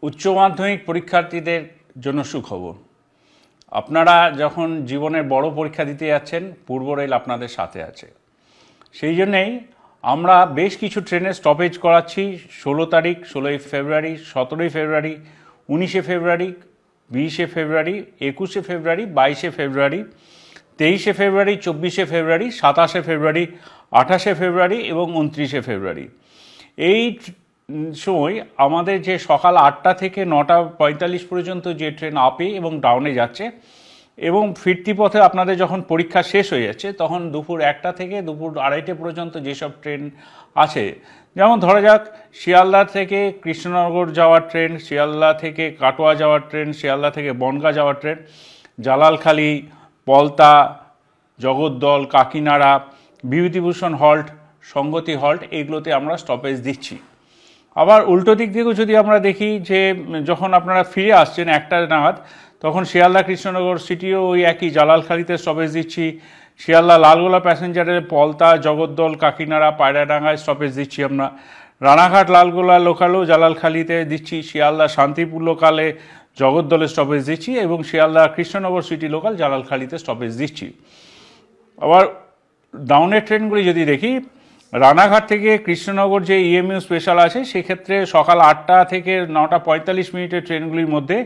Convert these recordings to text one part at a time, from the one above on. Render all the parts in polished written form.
উচ্চ মাধ্যমিক পরীক্ষার্থীদের জন্য সুখবর। আপনারা যখন জীবনের বড় পরীক্ষা দিতে যাচ্ছেন, পূর্ব রেল আপনাদের সাথে আছে। সেই জন্যেই আমরা বেশ কিছু ট্রেনের স্টপেজ করাচ্ছি 16 তারিখ, 16 ফেব্রুয়ারি, 17 ফেব্রুয়ারি, 19 ফেব্রুয়ারি, 20 ফেব্রুয়ারি, 21 ফেব্রুয়ারি, 22 ফেব্রুয়ারি, 23 ফেব্রুয়ারি, 24 ফেব্রুয়ারি, 27 ফেব্রুয়ারি, 28 ফেব্রুয়ারি এবং 29 ফেব্রুয়ারি। এই সময় আমাদের যে সকাল 8টা থেকে 9টা 45 পর্যন্ত যে ট্রেন আপে এবং ডাউনে যাচ্ছে, এবং ফিরতি পথে আপনাদের যখন পরীক্ষা শেষ হয়ে যাচ্ছে তখন দুপুর 1টা থেকে দুপুর 2:30 পর্যন্ত যেসব ট্রেন আছে, যেমন ধরা যাক শিয়ালদা থেকে কৃষ্ণনগর যাওয়ার ট্রেন, শিয়ালদা থেকে কাটোয়া যাওয়ার ট্রেন, শিয়ালদা থেকে বনগাঁ যাওয়ার ট্রেন, জালালখালি, পলতা, জগদ্দল, কাকিনাড়া, বিভূতিভূষণ হল্ট, সংগতি হল্ট, এইগুলোতে আমরা স্টপেজ দিচ্ছি। আবার উল্টো দিক থেকেও যদি আমরা দেখি যে যখন আপনারা ফিরে আসছেন 1টা নাগাদ, তখন শিয়ালদা কৃষ্ণনগর সিটিও ওই একই জালালখালিতে স্টপেজ দিচ্ছি। শিয়ালদা লালগোলা প্যাসেঞ্জারের পলতা, জগদ্দল, কাকিনাড়া, পায়রাডাঙ্গায় স্টপেজ দিচ্ছি আমরা। রানাঘাট লালগোলা লোকালও জালালখালিতে দিচ্ছি। শিয়ালদা শান্তিপুর লোকালে জগদ্দলে স্টপেজ দিচ্ছি এবং শিয়ালদা কৃষ্ণনগর সিটি লোকাল জালালখালিতে স্টপেজ দিচ্ছি। আবার ডাউনের ট্রেনগুলি যদি দেখি, রানাঘাট থেকে কৃষ্ণনগর যে ইএমইউ স্পেশাল আছে, সেক্ষেত্রে সকাল 8টা থেকে 9টা 45 মিনিটের ট্রেনগুলির মধ্যে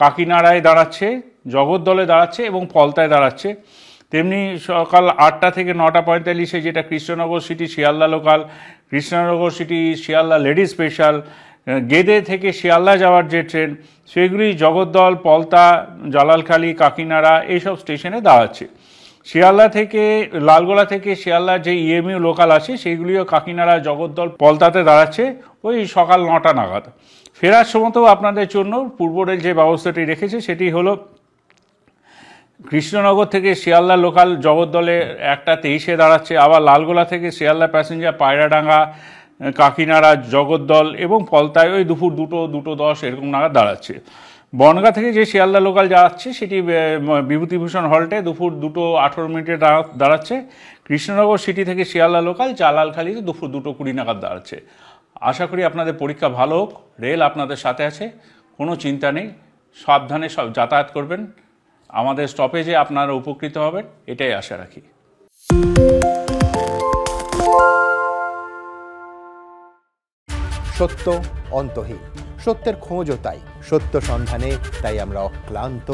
কাকিনাড়ায় দাঁড়াচ্ছে, জগদ্দলে দাঁড়াচ্ছে এবং পলতায় দাঁড়াচ্ছে। তেমনি সকাল 8টা থেকে 9টা 45-এ যেটা Krishnanagar city Sealdah local, Krishnanagar city Sealdah lady special, Gede থেকে শিয়ালদা যাওয়ার যে ট্রেন, সেগুলি জগদ্দল, পলতা, জালালখালি, কাকিনাড়া এইসব স্টেশনে দাঁড়াচ্ছে। শিয়ালদা থেকে লালগোলা থেকে শিয়ালদার যে ইএমইউ লোকাল আছে, সেইগুলিও কাকিনাড়া, জগদ্দল, পলতাতে দাঁড়াচ্ছে ওই সকাল 9টা নাগাদ। ফেরার সময়তেও আপনাদের জন্য পূর্ব রেল যে ব্যবস্থাটি রেখেছে সেটি হলো কৃষ্ণনগর থেকে শিয়ালদা লোকাল জগদ্দলে 1টা 23-এ দাঁড়াচ্ছে। আবার লালগোলা থেকে শিয়ালদা প্যাসেঞ্জার পায়রাডাঙ্গা, কাকিনাড়া, জগদ্দল এবং পলতায় ওই দুপুর 2:10 এরকম নাগাদ দাঁড়াচ্ছে। বনগাঁ থেকে যে শিয়ালদা লোকাল যাচ্ছে সেটি বিভূতিভূষণ হল্টে দুপুর 2:18 দাঁড়াচ্ছে। কৃষ্ণনগর সিটি থেকে শিয়ালদা লোকাল জালালখালিতে দুপুর 2:20 নাগাদ দাঁড়াচ্ছে। আশা করি আপনাদের পরীক্ষা ভালো হোক। রেল আপনাদের সাথে আছে, কোনো চিন্তা নেই। সাবধানে সব যাতায়াত করবেন, আমাদের স্টপেজে আপনারা উপকৃত হবেন, এটাই আশা রাখি। সত্য অন্তহীন, সত্যের খোঁজও তাই, সত্য সন্ধানে তাই আমরা অক্লান্ত,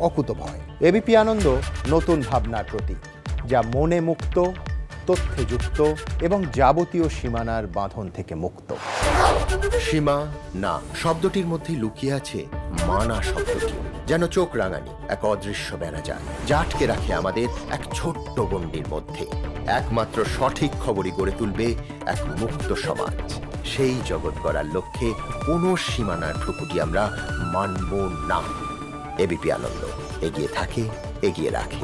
অকুতভয়। এবিপি আনন্দ নতুন ভাবনার প্রতীক, যা মনে মুক্ত, তথ্যে যুক্ত এবং যাবতীয় সীমানার বাঁধন থেকে মুক্ত। সীমা না শব্দটির মধ্যে লুকিয়ে আছে মানা শব্দটি, যেন চোখ রাঙানি এক অদৃশ্য বেড়াজাল, যা আটকে রাখে আমাদের এক ছোট্ট গণ্ডির মধ্যে। একমাত্র সঠিক খবরই গড়ে তুলবে এক মুক্ত সমাজ। সেই জগৎ গড়ার লক্ষ্যে কোনো সীমানার ঠুকুটি আমরা মানব না। এবিপি আনন্দ এগিয়ে থাকে, এগিয়ে রাখে।